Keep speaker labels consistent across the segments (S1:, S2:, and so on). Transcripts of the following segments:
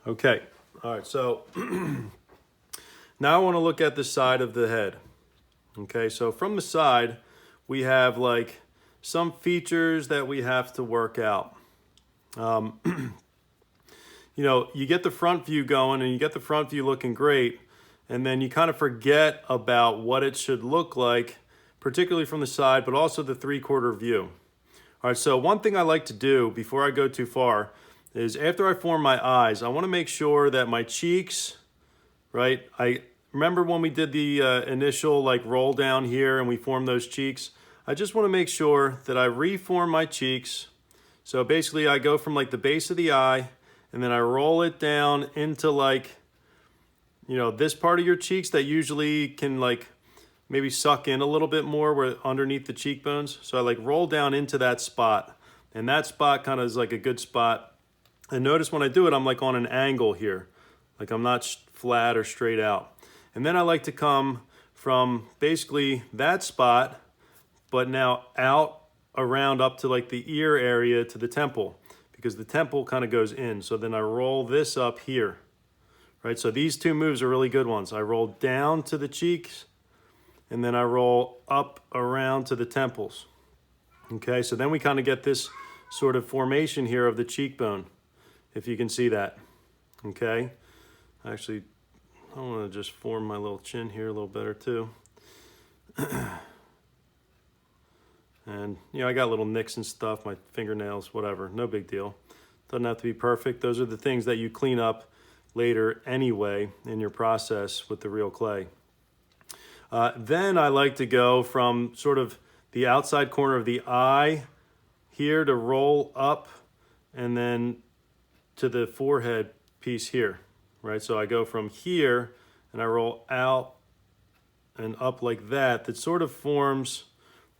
S1: Okay, all right, so now I want to look at the side of the head. Okay, so from the side, we have like some features that we have to work out. Um, you get the front view going and you get the front view looking great, and then you kind of forget about what it should look like, particularly from the side, but also the 3/4 view. All right, so one thing I like to do before I go too far is after I form my eyes, I want to make sure that my cheeks, right? I remember when we did the initial like roll down here and we formed those cheeks. I just want to make sure that I reform my cheeks. So basically I go from like the base of the eye and then I roll it down into like, this part of your cheeks that usually can like maybe suck in a little bit more where underneath the cheekbones. So I like roll down into that spot, and that spot kind of is like a good spot. And notice when I do it, I'm like on an angle here. Like I'm not flat or straight out. And then I like to come from basically that spot, but now out around up to like the ear area to the temple, because the temple kind of goes in. So then I roll this up here, right? So these two moves are really good ones. I roll down to the cheeks, and then I roll up around to the temples. Okay, so then we kind of get this sort of formation here of the cheekbone, if you can see that. Okay, actually, I want to just form my little chin here a little better too. And, I got little nicks and stuff, my fingernails, whatever, no big deal. Doesn't have to be perfect. Those are the things that you clean up later anyway in your process with the real clay. Then I like to go from sort of the outside corner of the eye here to roll up and then to the forehead piece here, right? So I go from here and I roll out and up like that. That sort of forms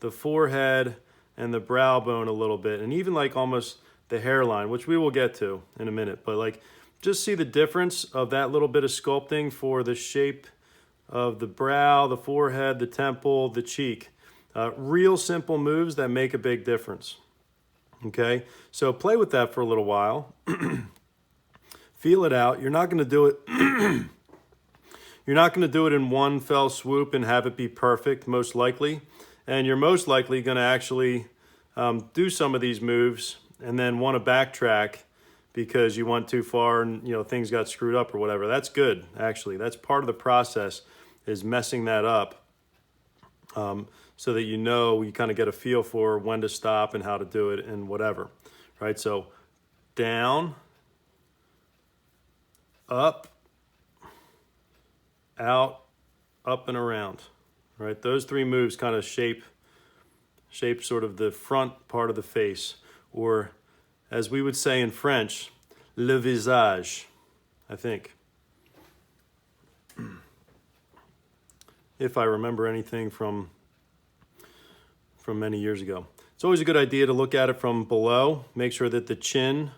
S1: the forehead and the brow bone a little bit, and even like almost the hairline, which we will get to in a minute. But like, just see the difference of that little bit of sculpting for the shape of the brow, the forehead, the temple, the cheek. Real simple moves that make a big difference. Okay, so play with that for a little while. Feel it out. You're not going to do it. You're not going to do it in one fell swoop and have it be perfect, most likely. And you're most likely going to actually do some of these moves and then want to backtrack because you went too far and things got screwed up or whatever. That's good, actually. That's part of the process, is messing that up, so that you kind of get a feel for when to stop and how to do it and whatever, right? So down, up, out, up and around, right? Those three moves kind of shape sort of the front part of the face, or as we would say in French, le visage, I think. If I remember anything from many years ago. It's always a good idea to look at it from below. Make sure that the chin,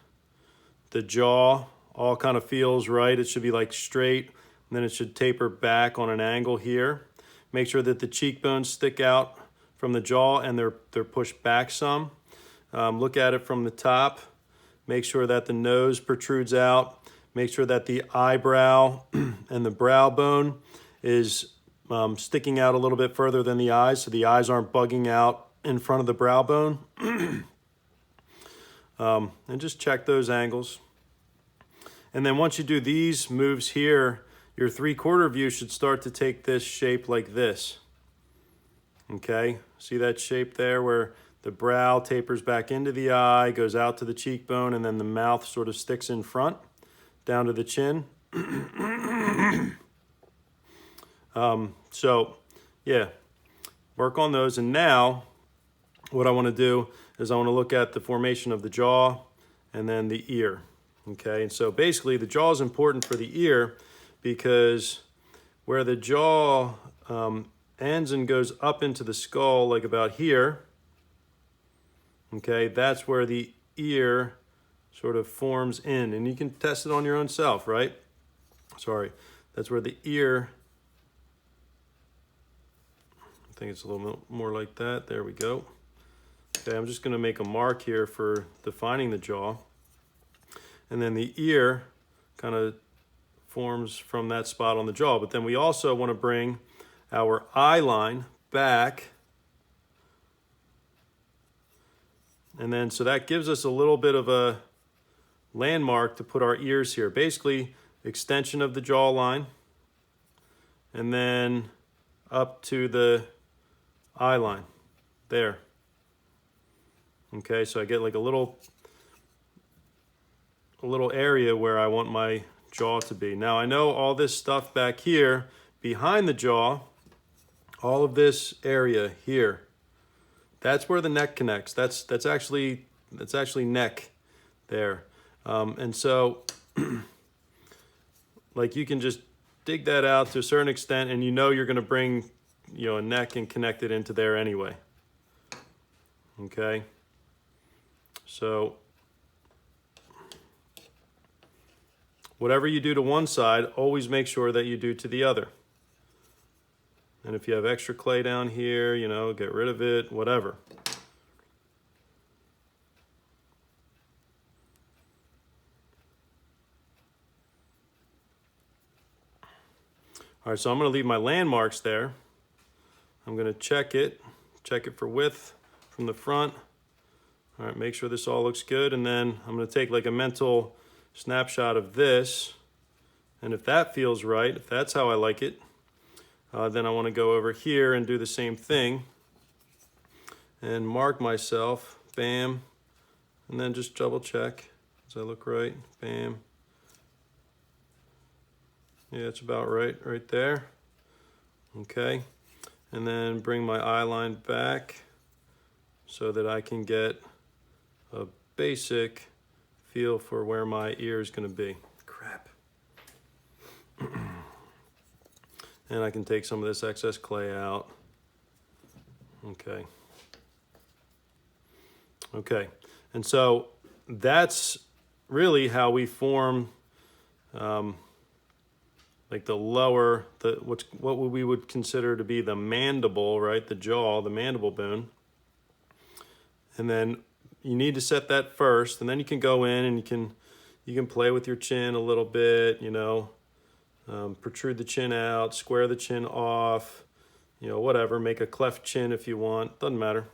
S1: the jaw, all kind of feels right. It should be like straight, and then it should taper back on an angle here. Make sure that the cheekbones stick out from the jaw and they're pushed back some. Look at it from the top. Make sure that the nose protrudes out. Make sure that the eyebrow and the brow bone is sticking out a little bit further than the eyes, so the eyes aren't bugging out in front of the brow bone. And just check those angles. And then once you do these moves here, your 3/4 view should start to take this shape like this. Okay, see that shape there where the brow tapers back into the eye, goes out to the cheekbone, and then the mouth sort of sticks in front, down to the chin. So yeah, work on those. And now what I want to do is I want to look at the formation of the jaw and then the ear. Okay, and so basically the jaw is important for the ear because where the jaw ends and goes up into the skull, like about here, okay, that's where the ear sort of forms in. And you can test it on your own self, right? Sorry, that's where the ear, I think it's a little more like that. There we go. Okay, I'm just going to make a mark here for defining the jaw. And then the ear kind of forms from that spot on the jaw. But then we also want to bring our eye line back. And then so that gives us a little bit of a landmark to put our ears here. Basically, extension of the jawline and then up to the eye line there. Okay, so I get like a little area where I want my jaw to be. Now I know all this stuff back here behind the jaw, all of this area here, that's where the neck connects. That's actually neck there. And so like you can just dig that out to a certain extent, and you know you're going to bring, you know, a neck and connect it into there anyway. Okay, so whatever you do to one side, always make sure that you do to the other. And if you have extra clay down here, you know, get rid of it, whatever. All right, so I'm going to leave my landmarks there. I'm going to check it for width from the front. All right, make sure this all looks good, and then I'm going to take like a mental snapshot of this, and if that feels right, if that's how I like it, then I want to go over here and do the same thing and mark myself, bam, and then just double check. Does that look right? Bam. Yeah, it's about right there. Okay, and then bring my eye line back so that I can get a basic feel for where my ear is going to be. Crap. And I can take some of this excess clay out. Okay. Okay, and so that's really how we form like the lower, what we would consider to be the mandible, right? The jaw, the mandible bone. And then you need to set that first, and then you can go in and you can play with your chin a little bit, you know, protrude the chin out, square the chin off, you know, whatever, make a cleft chin if you want, doesn't matter.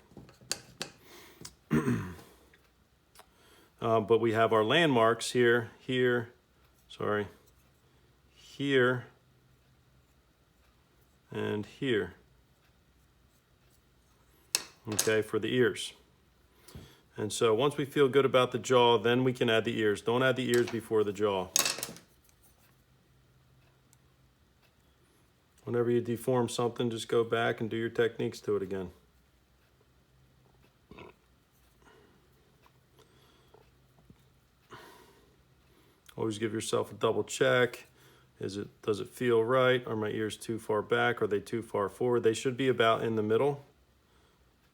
S1: But we have our landmarks here, here, and here, okay, for the ears. And so once we feel good about the jaw, then we can add the ears. Don't add the ears before the jaw. Whenever you deform something, just go back and do your techniques to it again. Always give yourself a double check. Does it feel right? Are my ears too far back? Are they too far forward? They should be about in the middle.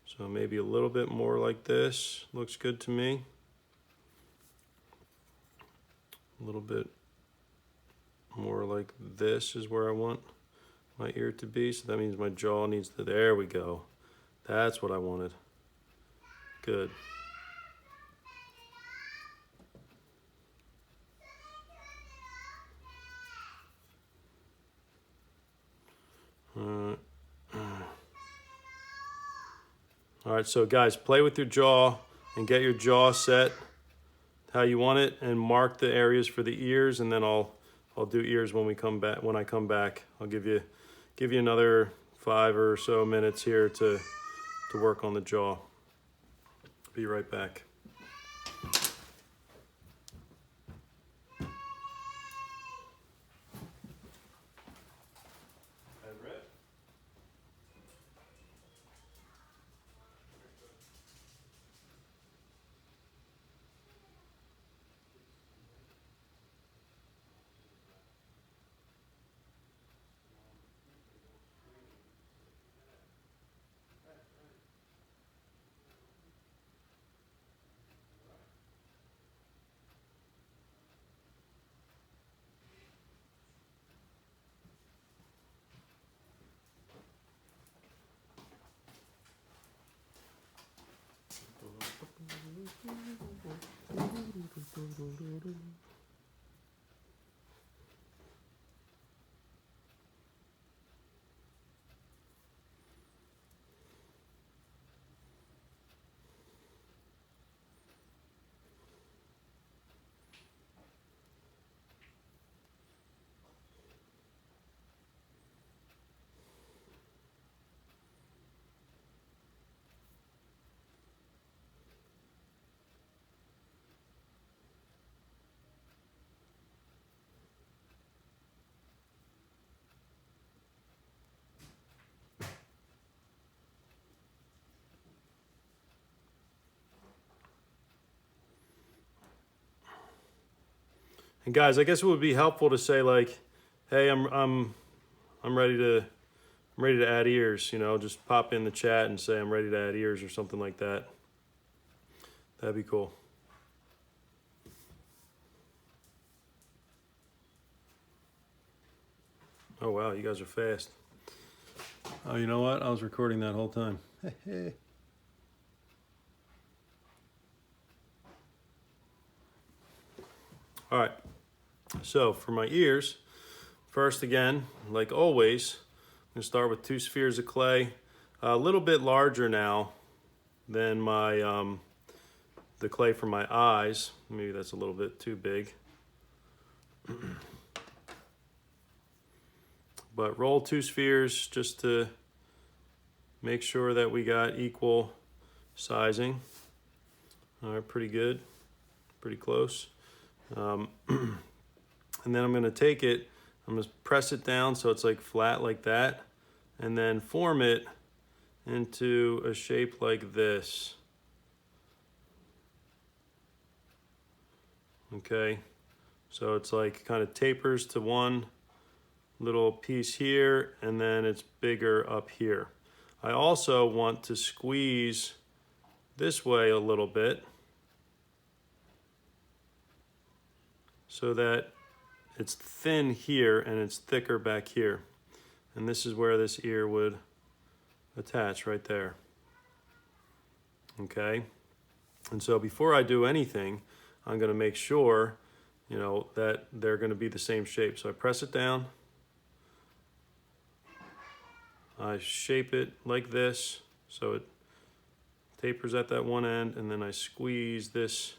S1: So maybe a little bit more like this. Looks good to me. A little bit more like this is where I want my ear to be. So that means my jaw needs to, there we go. That's what I wanted. Good. All right, so guys, play with your jaw and get your jaw set how you want it, and mark the areas for the ears, and then I'll do ears when we come back. When I come back, I'll give you another 5 or so minutes here to work on the jaw. Be right back. And guys, I guess it would be helpful to say like, hey, I'm ready to add ears, you know, just pop in the chat and say I'm ready to add ears or something like that. That'd be cool. Oh wow, you guys are fast. Oh, you know what? I was recording that whole time. All right, so for my ears, first again, like always, I'm gonna start with 2 spheres of clay, a little bit larger now than my the clay for my eyes. Maybe that's a little bit too big. But roll 2 spheres just to make sure that we got equal sizing. All right, pretty good, pretty close. And then I'm gonna take it, I'm gonna press it down so it's like flat like that, and then form it into a shape like this. Okay, so it's like kind of tapers to one little piece here, and then it's bigger up here. I also want to squeeze this way a little bit so that it's thin here and it's thicker back here. And this is where this ear would attach right there. Okay, and so before I do anything, I'm gonna make sure, you know, that they're gonna be the same shape. So I press it down, I shape it like this so it tapers at that one end, and then I squeeze this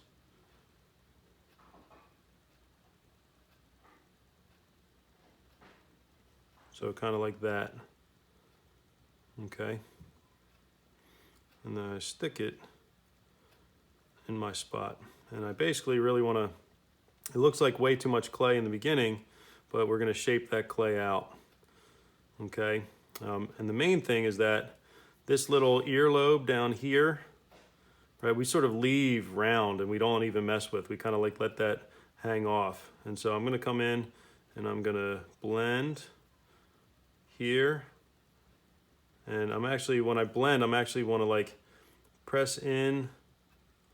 S1: so kind of like that. Okay, and then I stick it in my spot, and I basically really want to, it looks like way too much clay in the beginning, but we're going to shape that clay out. Okay, and the main thing is that this little earlobe down here, right, we sort of leave round and we don't even mess with. We kind of like let that hang off. And so I'm going to come in and I'm going to blend here. And I'm actually, when I blend, I'm actually want to like press in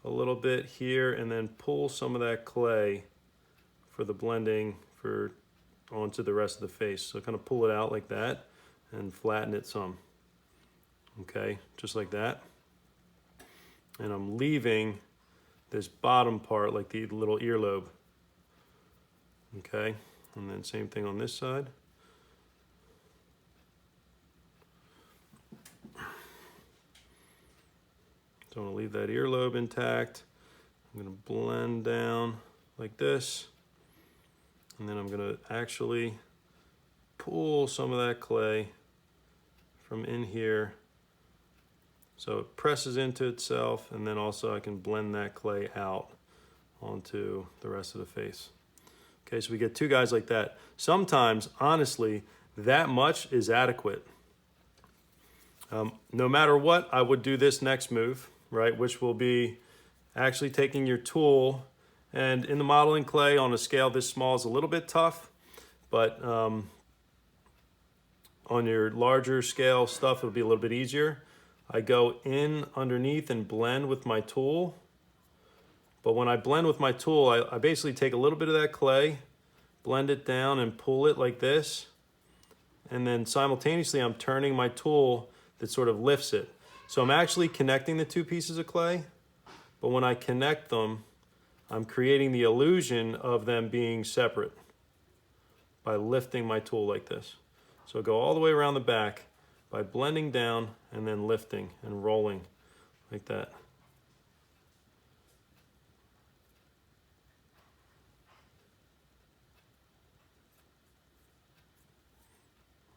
S1: a little bit here and then pull some of that clay for the blending for onto the rest of the face. So kind of pull it out like that and flatten it some. Okay, just like that. And I'm leaving this bottom part like the little earlobe. Okay, and then same thing on this side. So I'm gonna leave that earlobe intact. I'm gonna blend down like this. And then I'm gonna actually pull some of that clay from in here so it presses into itself, and then also I can blend that clay out onto the rest of the face. Okay, so we get 2 guys like that. Sometimes, honestly, that much is adequate. No matter what, I would do this next move, right, which will be actually taking your tool, and in the modeling clay on a scale this small is a little bit tough, but on your larger scale stuff, it'll be a little bit easier. I go in underneath and blend with my tool. But when I blend with my tool, I basically take a little bit of that clay, blend it down and pull it like this. And then simultaneously, I'm turning my tool that sort of lifts it. So I'm actually connecting the 2 pieces of clay. But when I connect them, I'm creating the illusion of them being separate by lifting my tool like this. So go all the way around the back by blending down and then lifting and rolling like that.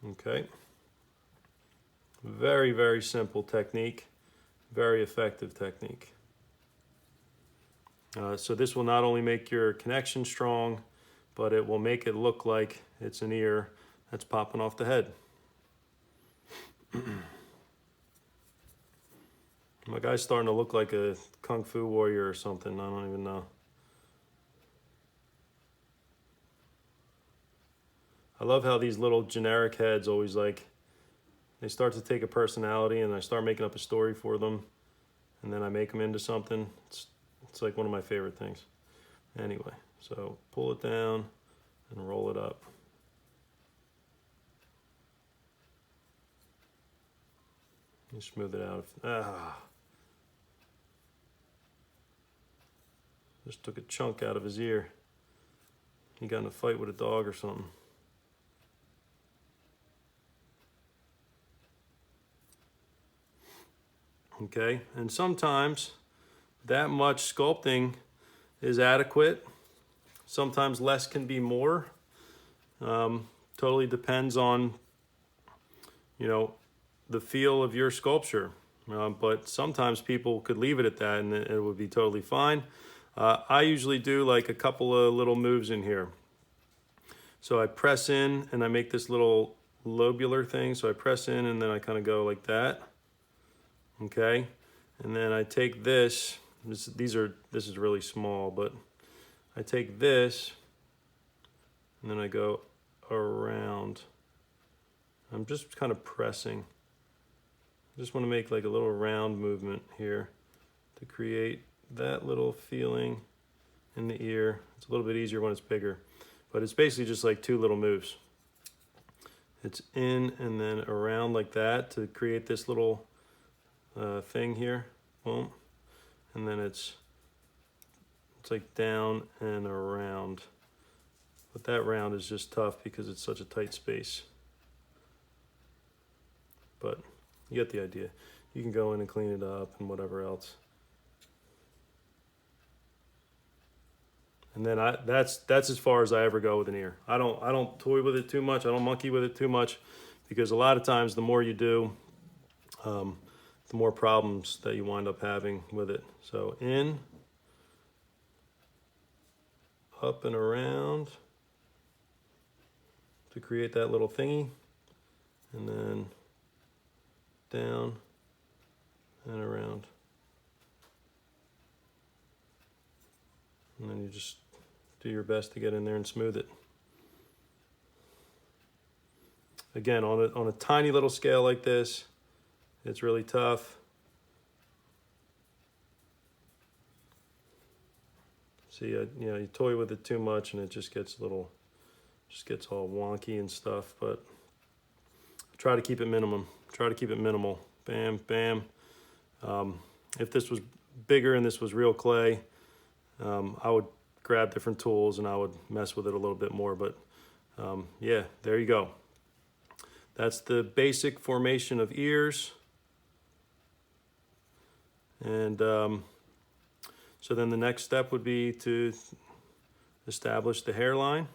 S1: Okay. Very, very simple technique. Very effective technique. So this will not only make your connection strong, but it will make it look like it's an ear that's popping off the head. My guy's starting to look like a kung fu warrior or something. I don't even know. I love how these little generic heads always like, they start to take a personality and I start making up a story for them and then I make them into something. It's like one of my favorite things. Anyway, so pull it down and roll it up. You smooth it out. Just took a chunk out of his ear. He got in a fight with a dog or something. Okay, and sometimes that much sculpting is adequate. Sometimes less can be more. Totally depends on, you know, the feel of your sculpture. But sometimes people could leave it at that and it would be totally fine. I usually do like a couple of little moves in here. So I press in and I make this little lobular thing. So I press in and then I kind of go like that. Okay, and then I take this. This is really small, but I take this and then I go around. I'm just kind of pressing. I just want to make like a little round movement here to create that little feeling in the ear. It's a little bit easier when it's bigger, but it's basically just like two little moves. It's in and then around like that to create this little thing here, boom, and then it's like down and around. But that round is just tough because it's such a tight space. But you get the idea. You can go in and clean it up and whatever else. And then that's as far as I ever go with an ear. I don't toy with it too much. I don't monkey with it too much, because a lot of times the more you do, the more problems that you wind up having with it. So in, up and around to create that little thingy, and then down and around. And then you just do your best to get in there and smooth it. Again, on a tiny little scale like this, it's really tough. See, you know, you toy with it too much and it just gets all wonky and stuff, but try to keep it minimum. Try to keep it minimal. Bam, bam. If this was bigger and this was real clay, I would grab different tools and I would mess with it a little bit more, but yeah, there you go. That's the basic formation of ears. And so then the next step would be to establish the hairline.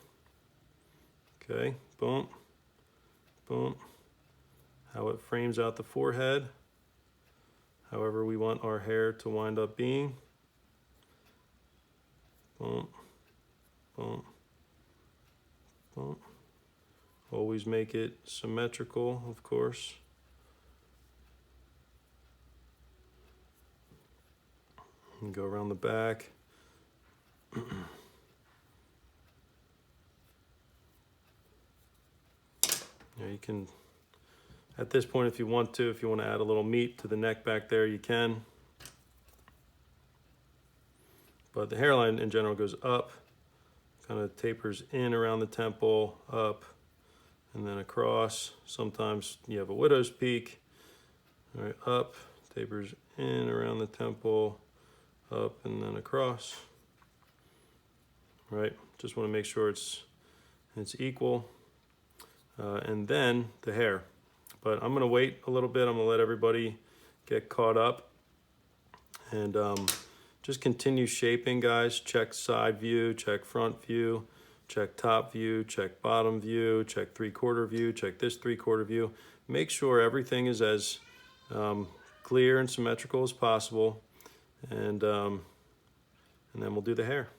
S1: Okay, boom, boom. How it frames out the forehead, however we want our hair to wind up being. Boom, boom, boom. Always make it symmetrical, of course. And go around the back. Yeah, you can, at this point, if you want to add a little meat to the neck back there, you can. But the hairline in general goes up, kind of tapers in around the temple, up, and then across. Sometimes you have a widow's peak. All right, up, tapers in around the temple, up, and then across. Right, just want to make sure it's equal. And then the hair. But I'm gonna wait a little bit. I'm gonna let everybody get caught up. And just continue shaping, guys. Check side view, check front view, check top view, check bottom view, check 3/4 view, check this 3/4 view. Make sure everything is as clear and symmetrical as possible. And then we'll do the hair.